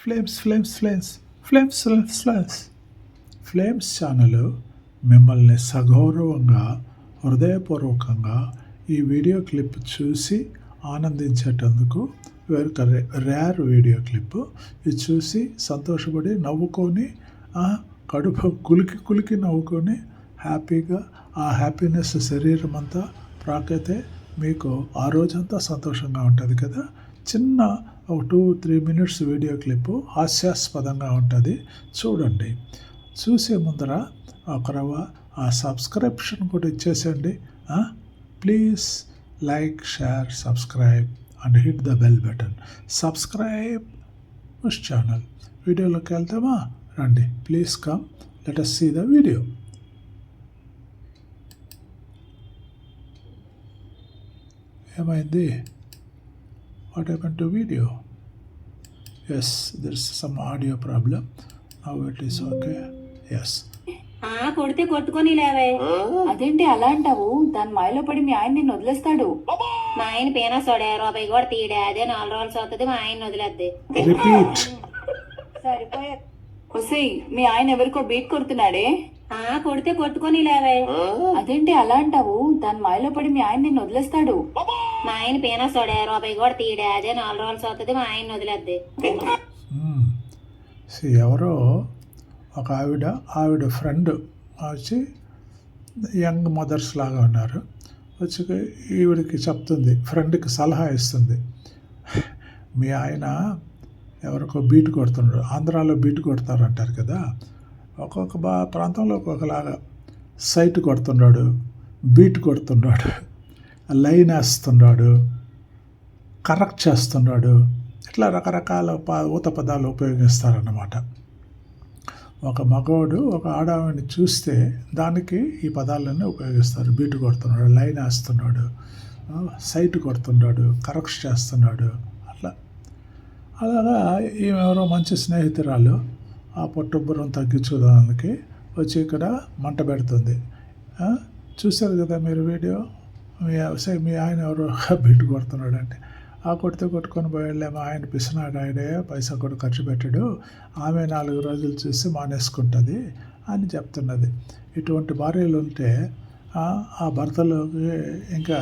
Flames flames flames flames flames flames flames channel మిమ్మల్ని సగౌరవంగా హృదయపూర్వకంగా ఈ వీడియో క్లిప్ చూసి ఆనందించేటందుకు ఒక రేర్ వీడియో క్లిప్ ఇది చూసి సంతోషపడి నవ్వుకొని కడుపు కులికి కులికి నవ్వుకొని హ్యాపీగా ఆ హ్యాపీనెస్ శరీరం అంతా ప్రాకైతే మీకు ఆ రోజంతా సంతోషంగా ఉంటుంది కదా. చిన్న ఒక 2-3 మినిట్స్ వీడియో క్లిప్ హాస్యాస్పదంగా ఉంటుంది, చూడండి. చూసే ముందర ఆ సబ్స్క్రిప్షన్ కూడా ఇచ్చేసేయండి. Please like, share, subscribe and hit the bell button. Subscribe us channel. వీడియోలోకి వెళ్తామా? రండి, please come, let us see the video. ఏమైంది? What happened to video? Yes, there's some audio problem. Now it is okay. Yes. కొడితే కొట్టుకొని లేవే. అదేంటి అలా అంటావు? దాని మాయలో పడి మీ ఆయన నిన్ను వదిలేస్తాడు. మా ఆయన పీనా సోడా రూపాయి కూడా తీయడే. అదే 4 రోజులు సోతుంది, మా ఆయన వదిలేద్ది. Repeat. సరిపోయా. ఒసేయ్, మీ ఆయన ఎవరికో బీట్ కొడుతున్నాడే. కొడితే కొట్టుకొని లేవే. అదేంటి అలా అంటావు? దాని మాయలో పడి మీ ఆయన నిన్ను వదిలేస్తాడు. మా ఆయన పీనా సోడా రూపాయి కూడా తీయడే. అదే 4 రోజులు సోతుంది, మా ఆయన వదిలేద్ది. ఎవరో ఒక ఆవిడ ఫ్రెండ్ వచ్చి యంగ్ మదర్స్ లాగా ఉన్నారు. వచ్చి ఈవిడికి చెప్తుంది, ఫ్రెండ్కి సలహా ఇస్తుంది. మీ ఆయన ఎవరికో బీట్ కొడుతున్నాడు. ఆంధ్రాలో బీట్ కొడతారు అంటారు కదా. ఒక్కొక్క ప్రాంతంలో ఒక్కొక్కలాగా సైట్ కొడుతున్నాడు, బీట్ కొడుతున్నాడు, లైన్ వేస్తున్నాడు, కరెక్ట్ చేస్తున్నాడు. ఇట్లా రకరకాల ఊత పదాలు ఉపయోగిస్తారన్నమాట. ఒక మగవాడు ఒక ఆడవాడిని చూస్తే దానికి ఈ పదాలన్నీ ఉపయోగిస్తారు. బీట్ కొడుతున్నాడు, లైన్ వేస్తున్నాడు, సైట్ కొడుతున్నాడు, కరెక్ట్ చేస్తున్నాడు. అలాగా ఈమె ఎవరో మంచి స్నేహితురాలు ఆ పొట్టుబ్బరం తగ్గించుకోవడానికి వచ్చి ఇక్కడ మంట పెడుతుంది. చూశారు కదా మీరు వీడియో. మీ ఆయన ఎవరో బీట్ కొడుతున్నాడు అంటే, కొడితే కొట్టుకొని పోయాడులే, మా ఆయన పిసినాడు, ఆయనే పైసా కూడా ఖర్చు పెట్టాడు, ఆమె 4 రోజులు చూసి మానేసుకుంటుంది అని చెప్తున్నది. ఇటువంటి భార్యలు ఉంటే ఆ భర్తలోకి ఇంకా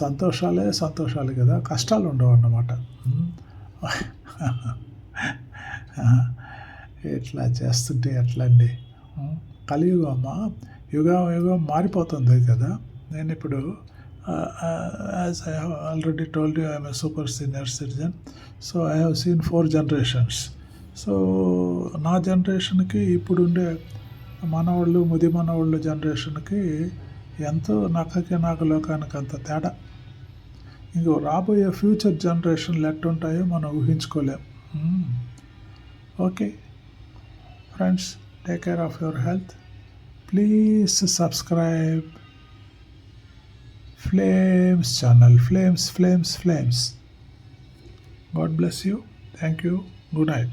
సంతోషాలు కదా, కష్టాలు ఉండవు అన్నమాట. ఇట్లా చేస్తుంటే ఎట్లండి? కలియుగం అమ్మ, యుగం మారిపోతుంది కదా. నేను ఇప్పుడు as I have already told you, I am a super senior citizen, so I have seen 4 generations. So నా జనరేషన్కి ఇప్పుడు ఉండే మనవాళ్ళు, ముది మనవాళ్ళు జనరేషన్కి ఎంతో నాకు లోకానికి అంత తేడా. ఇంకో రాబోయే ఫ్యూచర్ జనరేషన్లు ఎట్టుంటాయో మనం ఊహించుకోలేం. Okay friends, take care of your health. Please subscribe Flames channel. Flames. God bless you. Thank you. Good night.